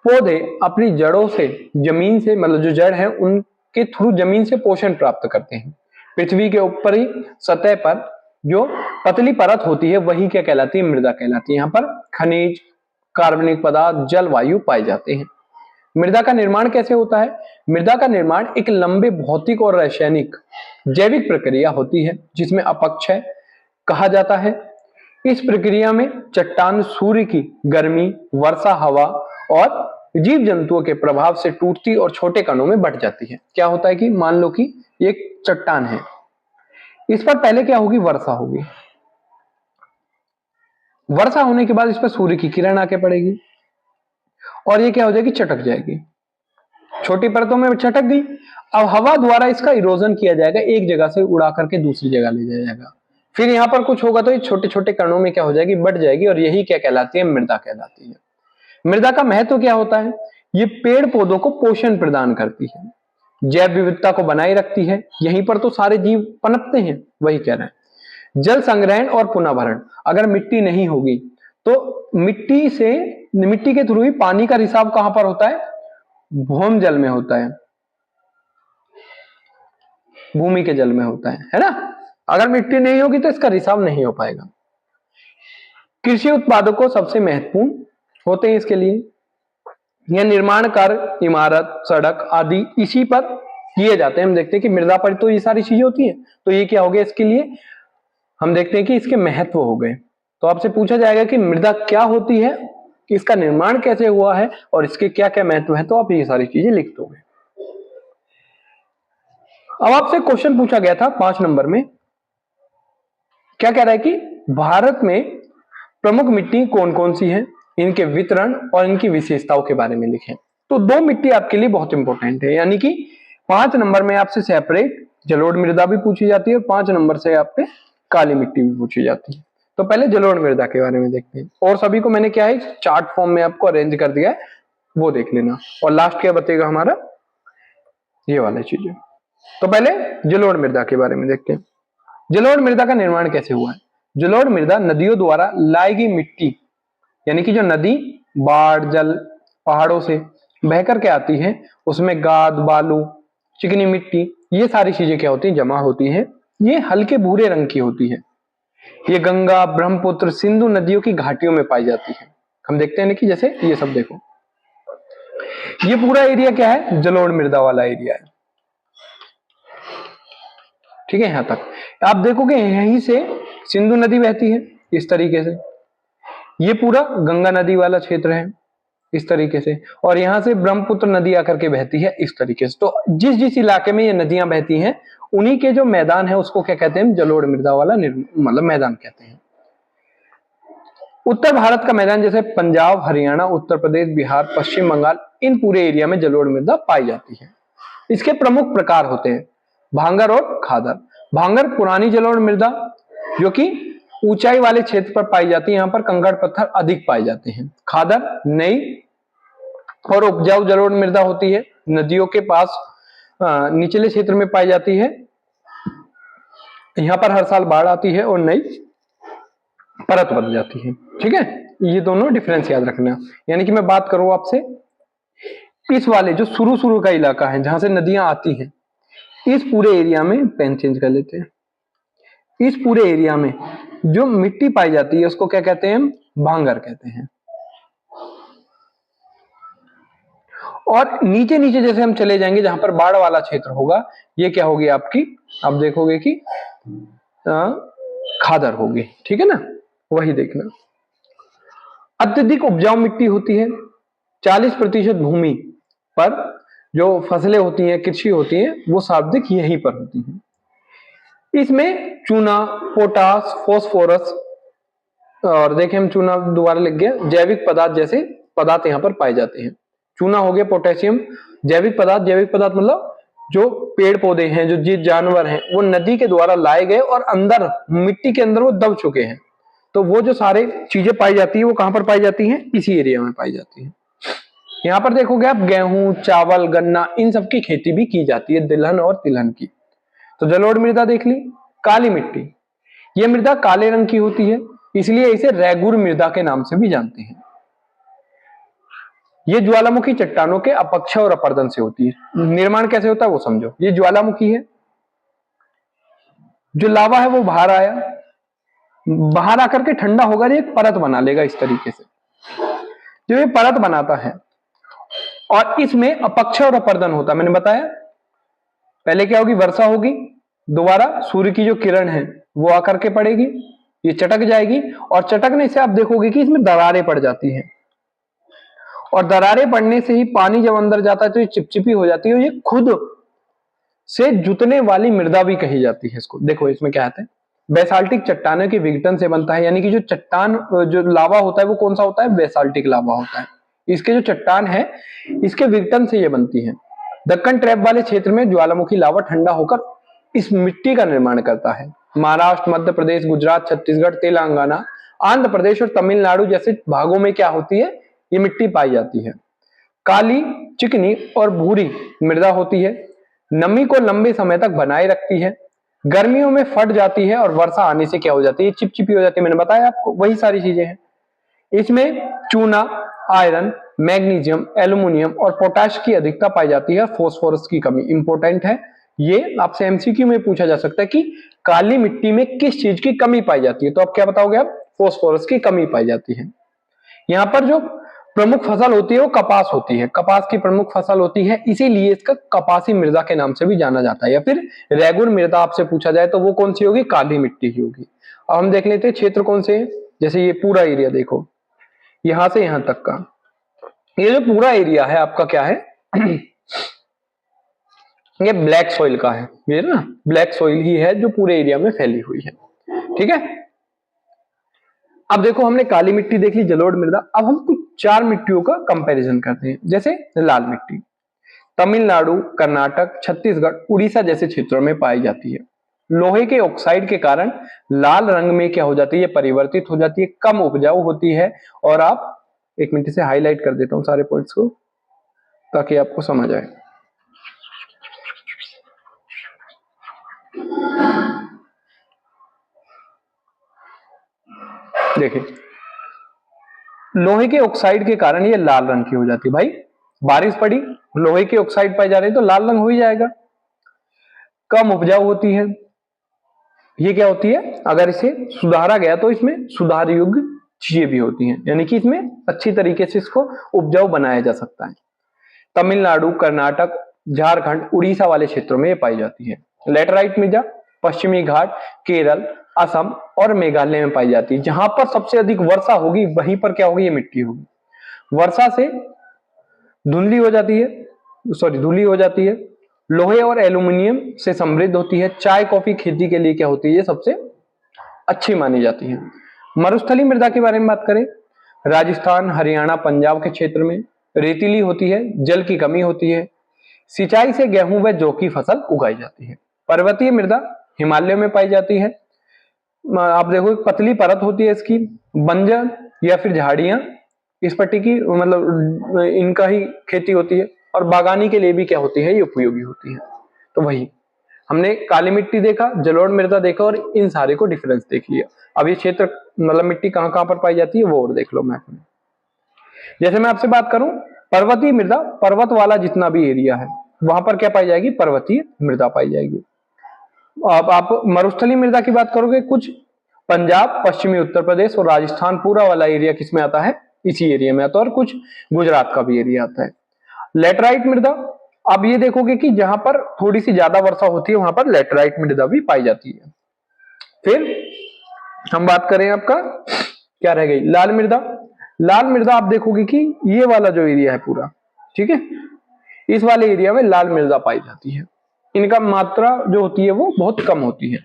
[SPEAKER 1] पौधे अपनी जड़ों से, जमीन से मतलब जो जड़ है उनके थ्रू जमीन से पोषण प्राप्त करते हैं। पृथ्वी के ऊपरी सतह पर जो पतली परत होती है वही क्या कहलाती है, मृदा कहलाती है। यहाँ पर खनिज, कार्बनिक पदार्थ, जल, वायु पाए जाते हैं। मृदा का निर्माण कैसे होता है, मृदा का निर्माण एक लंबे भौतिक और रासायनिक जैविक प्रक्रिया होती है जिसमें अपक्षय कहा जाता है। इस प्रक्रिया में चट्टान सूर्य की गर्मी, वर्षा, हवा और जीव जंतुओं के प्रभाव से टूटती और छोटे कणों में बंट जाती है। क्या होता है कि मान लो कि एक चट्टान है, इस पर पहले क्या होगी, वर्षा होगी। वर्षा होने के बाद इस पर सूर्य की किरण आके पड़ेगी और ये क्या हो जाएगी, चटक जाएगी, छोटी परतों में चटक गई। अब हवा द्वारा इसका इरोजन किया जाएगा, एक जगह से उड़ा करके दूसरी जगह ले जाया जाएगा। फिर यहां पर कुछ होगा तो ये छोटे छोटे कणों में क्या हो जाएगी, बढ़ जाएगी और यही क्या कहलाती है, मृदा कहलाती है। मृदा का महत्व क्या होता है, ये पेड़ पौधों को पोषण प्रदान करती है, जैव विविधता को बनाए रखती है, यहीं पर तो सारे जीव पनपते हैं, वही कह रहे हैं। जल संग्रहण और पुनः भरण, अगर मिट्टी नहीं होगी तो मिट्टी के थ्रू ही पानी का रिसाव कहां पर होता है, भूम जल में होता है, भूमि के जल में होता है ना। अगर मिट्टी नहीं होगी तो इसका रिसाव नहीं हो पाएगा। कृषि उत्पादों को सबसे महत्वपूर्ण होते हैं इसके लिए, यह निर्माण कार्य, इमारत, सड़क आदि इसी पर किए जाते हैं। हम देखते हैं कि मृदा पर तो ये सारी चीजें होती हैं, तो ये क्या हो गया, इसके लिए हम देखते हैं कि इसके महत्व हो गए। तो आपसे पूछा जाएगा कि मृदा क्या होती है, कि इसका निर्माण कैसे हुआ है और इसके क्या क्या महत्व है, तो आप ये सारी चीजें लिख दोगे। अब आपसे क्वेश्चन पूछा गया था 5 नंबर में, क्या कह रहा है कि भारत में प्रमुख मिट्टी कौन कौन सी है, इनके वितरण और इनकी विशेषताओं के बारे में लिखें। तो 2 मिट्टी आपके लिए बहुत इंपॉर्टेंट है, यानी कि 5 नंबर में आपसे सेपरेट जलोढ़ मृदा भी पूछी जाती है और 5 नंबर से आपसे काली मिट्टी भी पूछी जाती है। तो पहले जलोढ़ मृदा के बारे में देखते हैं, और सभी को मैंने क्या है चार्ट फॉर्म में आपको अरेंज कर दिया है, वो देख लेना। और लास्ट क्या बतेगा हमारा, ये वाली चीजें। तो पहले जलोढ़ मृदा के बारे में देखते हैं। जलोढ़ मृदा का निर्माण कैसे हुआ है। जलोढ़ मृदा नदियों द्वारा लाई गई मिट्टी, यानी कि जो नदी बाढ़ जल पहाड़ों से बहकर के आती है, उसमें गाद बालू चिकनी मिट्टी, ये सारी चीजें क्या होती हैं, जमा होती हैं। ये हल्के भूरे रंग की होती है। ये गंगा ब्रह्मपुत्र सिंधु नदियों की घाटियों में पाई जाती है। हम देखते हैं ना कि जैसे ये सब देखो, ये पूरा एरिया क्या है, जलोढ़ मृदा वाला एरिया है, ठीक है। यहां तक आप देखोगे यहीं से सिंधु नदी बहती है इस तरीके से, ये पूरा गंगा नदी वाला क्षेत्र है इस तरीके से, और यहां से ब्रह्मपुत्र नदी आकर के बहती है इस तरीके से। तो जिस जिस इलाके में ये नदियां बहती हैं, उन्हीं के जो मैदान है उसको क्या कहते हैं, जलोढ़ मृदा वाला मतलब मैदान कहते हैं। उत्तर भारत का मैदान जैसे पंजाब हरियाणा उत्तर प्रदेश बिहार पश्चिम बंगाल, इन पूरे एरिया में जलोढ़ मृदा पाई जाती है। इसके प्रमुख प्रकार होते हैं भांगर और खादर। भांगर पुरानी जलोढ़ मृदा जो कि ऊंचाई वाले क्षेत्र पर पाई जाती है, यहां पर कंकड़ पत्थर अधिक पाए जाते हैं। खादर नई और उपजाऊ जलोढ़ मृदा होती है, नदियों के पास निचले क्षेत्र में पाई जाती है। यहां पर हर साल बाढ़ आती है और नई परत बन जाती है, ठीक है। ये दोनों डिफरेंस याद रखना। यानी कि मैं बात करूं आपसे इस वाले जो शुरू शुरू का इलाका है जहां से नदियां आती हैं, इस पूरे एरिया में पेन चेंज कर लेते हैं, इस पूरे एरिया में जो मिट्टी पाई जाती है उसको क्या कहते हैं, भांगर कहते हैं। और नीचे नीचे जैसे हम चले जाएंगे जहां पर बाढ़ वाला क्षेत्र होगा, ये क्या होगी आपकी, आप देखोगे कि खादर होगी, ठीक है ना, वही देखना। अत्यधिक उपजाऊ मिट्टी होती है, 40% भूमि पर जो फसलें होती हैं कृषि होती है वो शाब्दिक यहीं पर होती है। इसमें चूना पोटास फॉस्फोरस, और देखें हम चूना दोबारा लिख गया, जैविक पदार्थ जैसे पदार्थ यहाँ पर पाए जाते हैं। चूना हो गया पोटेशियम, जैविक पदार्थ मतलब जो पेड़ पौधे हैं जो जीव जानवर हैं वो नदी के द्वारा लाए गए और अंदर मिट्टी के अंदर वो दब चुके हैं, तो वो जो सारे चीजें पाई जाती है वो कहां पर पाई जाती हैं, इसी एरिया में पाई जाती है। यहां पर देखोगे आप गेहूं चावल गन्ना इन सब की खेती भी की जाती है, तिलहन और तिलहन की। तो जलोढ़ मृदा देख ली। काली मिट्टी, यह मृदा काले रंग की होती है, इसलिए इसे रेगुर मृदा के नाम से भी जानते हैं। ये ज्वालामुखी चट्टानों के अपक्षय और अपर्दन से होती है। निर्माण कैसे होता है वो समझो। ये ज्वालामुखी है, जो लावा है वो बाहर आया, बाहर आकर के ठंडा होगा, ये एक परत बना लेगा इस तरीके से। जो ये परत बनाता है और इसमें अपक्षय और अपर्दन होता है, मैंने बताया पहले क्या होगी, वर्षा होगी, दोबारा सूर्य की जो किरण है वो आकर के पड़ेगी, ये चटक जाएगी, और चटकने से आप देखोगे कि इसमें दरारें पड़ जाती हैं, और दरारें पड़ने से ही पानी जब अंदर जाता है तो ये चिपचिपी हो जाती है, और ये खुद से जुतने वाली मृदा भी कही जाती है इसको। देखो इसमें क्या है, बेसाल्टिक चट्टानों के विघटन से बनता है, यानी कि जो चट्टान जो लावा होता है वो कौन सा होता है, बेसाल्टिक लावा होता है। इसके जो चट्टान है इसके विघटन से ये बनती है। दक्कन ट्रैप वाले क्षेत्र में ज्वालामुखी लावा ठंडा होकर इस मिट्टी का निर्माण करता है। महाराष्ट्र, मध्य प्रदेश, गुजरात, छत्तीसगढ़, तेलंगाना, आंध्र प्रदेश और तमिलनाडु जैसे भागों में क्या होती है, ये मिट्टी पाई जाती है। काली, चिकनी और भूरी मृदा होती है, नमी को लंबे समय तक बनाए रखती है, गर्मियों में फट जाती है और वर्षा आने से क्या हो जाती है, चिपचिपी हो जाती है। मैंने बताया आपको वही सारी चीजें हैं। इसमें चूना, आयरन, मैग्नीशियम, एल्यूमिनियम और पोटाश की अधिकता पाई जाती है। फॉस्फोरस की कमी इंपॉर्टेंट है, ये आपसे एमसीक्यू में पूछा जा सकता है कि काली मिट्टी में किस चीज की कमी पाई जाती है, तो आप क्या बताओगे, आप फॉस्फोरस की कमी पाई जाती है। यहाँ पर जो प्रमुख फसल होती है वो कपास होती है, कपास की प्रमुख फसल होती है, इसीलिए इसका कपासी मृदा के नाम से भी जाना जाता है। या फिर रेगुर मृदा आपसे पूछा जाए तो वो कौन सी होगी, काली मिट्टी की होगी। अब हम देख लेते हैं क्षेत्र कौन से हैं। जैसे ये पूरा एरिया देखो, यहां से यहां तक का ये जो पूरा एरिया है आपका क्या है ये ब्लैक सॉइल का है, ये ना ब्लैक सॉइल ही है जो पूरे एरिया में फैली हुई है। ठीक है, अब देखो हमने काली मिट्टी देख ली, जलोढ़ मृदा। अब हम कुछ 4 मिट्टियों का कंपैरिजन करते हैं। जैसे लाल मिट्टी तमिलनाडु, कर्नाटक, छत्तीसगढ़, उड़ीसा जैसे क्षेत्रों में पाई जाती है। लोहे के ऑक्साइड के कारण लाल रंग में क्या हो जाती है, परिवर्तित हो जाती है, कम उपजाऊ होती है। और आप एक मिनट से हाईलाइट कर देता हूं सारे पॉइंट्स को ताकि आपको समझ आए। देखिए लोहे के ऑक्साइड के कारण ये लाल रंग की हो जाती है। भाई बारिश पड़ी, लोहे के ऑक्साइड पाए जा रहे हैं तो लाल रंग हो ही जाएगा। कम उपजाऊ होती है, ये क्या होती है, अगर इसे सुधारा गया तो इसमें सुधार योग्य चीजें भी होती हैं, यानी कि इसमें अच्छी तरीके से इसको उपजाऊ बनाया जा सकता है। तमिलनाडु, कर्नाटक, झारखंड, उड़ीसा वाले क्षेत्रों में ये पाई जाती है। लेटराइट मृदा पश्चिमी घाट, केरल, असम और मेघालय में पाई जाती है। जहां पर सबसे अधिक वर्षा होगी वहीं पर क्या होगी, ये मिट्टी होगी। वर्षा से धुंधली हो जाती है, धूली हो जाती है। लोहे और एल्यूमिनियम से समृद्ध होती है। चाय कॉफी खेती के लिए क्या होती है, ये सबसे अच्छी मानी जाती है। मरुस्थली मृदा के बारे में बात करें, राजस्थान, हरियाणा, पंजाब के क्षेत्र में रेतीली होती है, जल की कमी होती है। सिंचाई से गेहूं व जौ की फसल उगाई जाती है। पर्वतीय मृदा हिमालय में पाई जाती है। आप देखो एक पतली परत होती है इसकी, बंजर या फिर झाड़ियां इस पट्टी की, मतलब इनका ही खेती होती है। और बागानी के लिए भी क्या होती है, ये उपयोगी होती है। तो वही हमने काली मिट्टी देखा, जलोढ़ मृदा देखा और इन सारे को डिफरेंस देख लिया। अब ये क्षेत्र मतलब मिट्टी कहां कहां पर पाई जाती है वो और देख लो मैप में। जैसे मैं आपसे बात करूं पर्वतीय मृदा, पर्वत वाला जितना भी एरिया है वहां पर क्या पाई जाएगी, पर्वतीय मृदा पाई जाएगी। अब आप मरुस्थली मृदा की बात करोगे, कुछ पंजाब, पश्चिमी उत्तर प्रदेश और राजस्थान पूरा वाला एरिया किसमें आता है, इसी एरिया में आता है। और कुछ गुजरात का भी एरिया आता है। लेटराइट मृदा, अब ये देखोगे कि जहां पर थोड़ी सी ज्यादा वर्षा होती है वहां पर लेटराइट मृदा भी पाई जाती है। फिर हम बात करें आपका क्या रह गई, लाल मृदा। लाल मृदा आप देखोगे कि ये वाला जो एरिया है पूरा, ठीक है, इस वाले एरिया में लाल मृदा पाई जाती है। इनका मात्रा जो होती है वो बहुत कम होती है।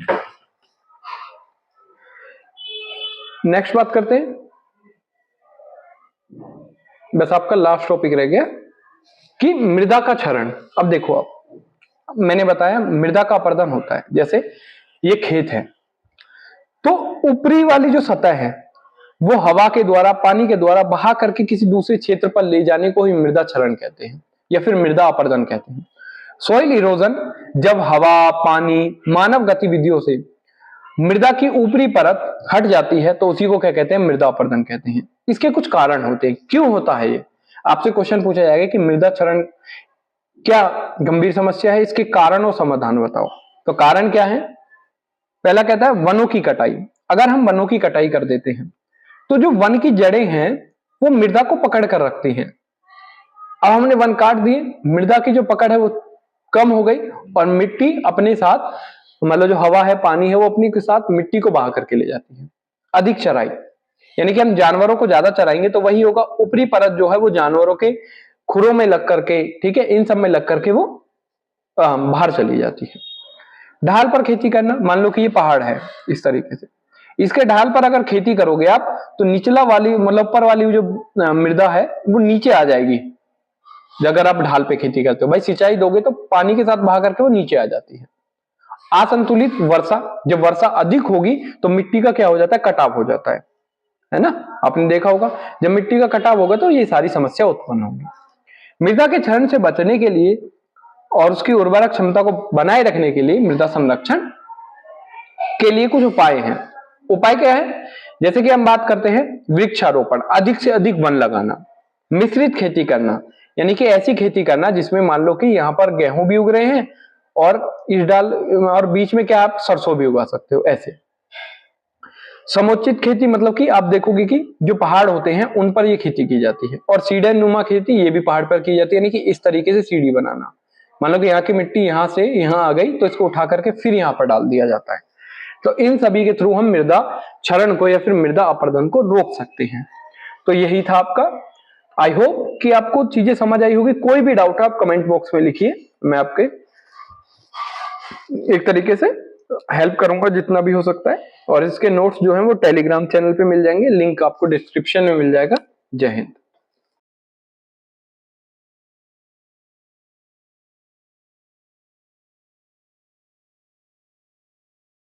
[SPEAKER 1] नेक्स्ट बात करते हैं, बस आपका लास्ट टॉपिक रह गया कि मृदा का क्षरण। अब देखो, आप मैंने बताया मृदा का अपर्दन होता है। जैसे ये खेत है तो ऊपरी वाली जो सतह है वो हवा के द्वारा, पानी के द्वारा बहा करके किसी दूसरे क्षेत्र पर ले जाने को ही मृदा क्षरण कहते हैं या फिर मृदा अपर्दन कहते हैं। सॉइल इरोजन, जब हवा, पानी, मानव गतिविधियों से मृदा की ऊपरी परत हट जाती है तो उसी को क्या कहते हैं, मृदा अपर्दन कहते हैं। इसके कुछ कारण होते हैं, क्यों होता है ये आपसे क्वेश्चन पूछा जाएगा कि मृदा क्षरण क्या गंभीर समस्या है, इसके कारण और समाधान बताओ। तो कारण क्या है, पहला कहता है वनों की कटाई। अगर हम वनों की कटाई कर देते हैं तो जो वन की जड़ें हैं वो मृदा को पकड़ कर रखती हैं। अब हमने वन काट दिए, मृदा की जो पकड़ है वो कम हो गई और मिट्टी अपने साथ, मतलब जो हवा है, पानी है, वो अपने के साथ मिट्टी को बहा करके ले जाती है। अधिक चराई, यानी कि हम जानवरों को ज्यादा चराएंगे तो वही होगा, ऊपरी परत जो है वो जानवरों के खुरों में लग करके, ठीक है, इन सब में लग करके वो बाहर चली जाती है। ढाल पर खेती करना, मान लो कि ये पहाड़ है इस तरीके से, इसके ढाल पर अगर खेती करोगे आप तो निचला वाली मतलब ऊपर वाली जो मृदा है वो नीचे आ जाएगी। अगर आप ढाल पे खेती करते हो, भाई सिंचाई दोगे तो पानी के साथ बहा करके वो नीचे आ जाती है। असंतुलित वर्षा, जब वर्षा अधिक होगी तो मिट्टी का क्या हो जाता है, कटाव हो जाता है ना, आपने देखा होगा। जब मिट्टी का कटाव होगा तो ये सारी समस्या उत्पन्न होगी। मृदा के क्षरण से बचने के लिए और उसकी उर्वरक क्षमता को बनाए रखने के लिए मृदा संरक्षण के लिए कुछ उपाय हैं। उपाय क्या है, जैसे कि हम बात करते हैं वृक्षारोपण, अधिक से अधिक वन लगाना, मिश्रित खेती करना, यानी कि ऐसी खेती करना जिसमें मान लो कि यहाँ पर गेहूं भी उग रहे हैं और इस डाल और बीच में क्या आप सरसों भी उगा सकते हो, ऐसे। समुचित खेती मतलब कि आप देखोगे कि जो पहाड़ होते हैं उन पर ये खेती की जाती है, और सीढ़ी नुमा खेती ये भी पहाड़ पर की जाती है, यानी कि इस तरीके से सीढ़ी बनाना। मान लो कि यहाँ की मिट्टी यहाँ से यहाँ आ गई तो इसको उठा करके फिर यहाँ पर डाल दिया जाता है। तो इन सभी के थ्रू हम मृदा क्षरण को या फिर मृदा अपरदन को रोक सकते हैं। तो यही था आपका। आई होप कि आपको चीजें समझ आई होगी। कोई भी डाउट आप कमेंट बॉक्स में लिखिए, मैं आपके एक तरीके से हेल्प करूंगा जितना भी हो सकता है। और इसके नोट्स जो हैं वो टेलीग्राम चैनल पे मिल जाएंगे, लिंक आपको डिस्क्रिप्शन में मिल जाएगा। जय हिंद।